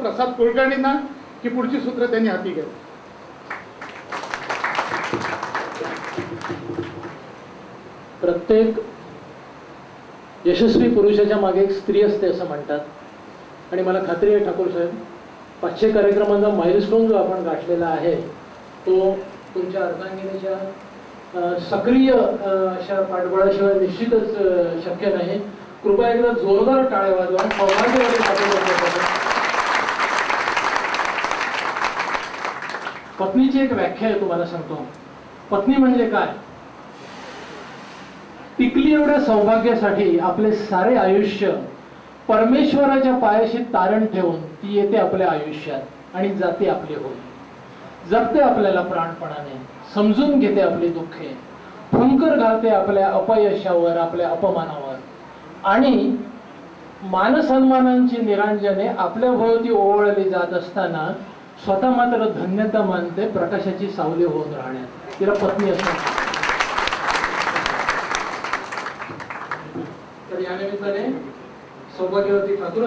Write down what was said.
प्रसाद कुलकर्णींना की पुढची सूत्र त्यांनी हाती घ्यावी. प्रत्येक यशस्वी पुरुषाच्या मागे एक स्त्री असते असं म्हणतात आणि मला खात्री आहे ठाकूर साहेब 500 कार्यक्रमांचा माइलस्टोन जो आपण गाठलेला आहे तो तुमच्या अर्धांगिनीच्या सक्रिय अशा पाठबळाशिवाय निश्चितच शक्य नाही. कृपया एकदा जोरदार टाळ्या वाजवा. पत्नीची एक व्याख्या आहे तुम्हाला सांगतो. पत्नी म्हणजे काय? टिकली एवढ्या सौभाग्यासाठी आपले सारे आयुष्य परमेश्वराच्या पायाशी तारण ठेवून ती येते आपल्या आयुष्यात आणि जाते आपली होई. जगते आपल्याला प्राणपणाने, समजून घेते आपली दुःखे, फुंकर घालते आपल्या अपयशावर, आपल्या अपमानावर आणि मानसन्मानांची निरांजने आपल्या भोवती ओवळली जात असताना स्वतः मात्र धन्यता मानते प्रकाशाची सावली होऊन राहण्यात. तिला पत्नी असते. तर या निमित्ताने सौभाग्यवती ठाकूर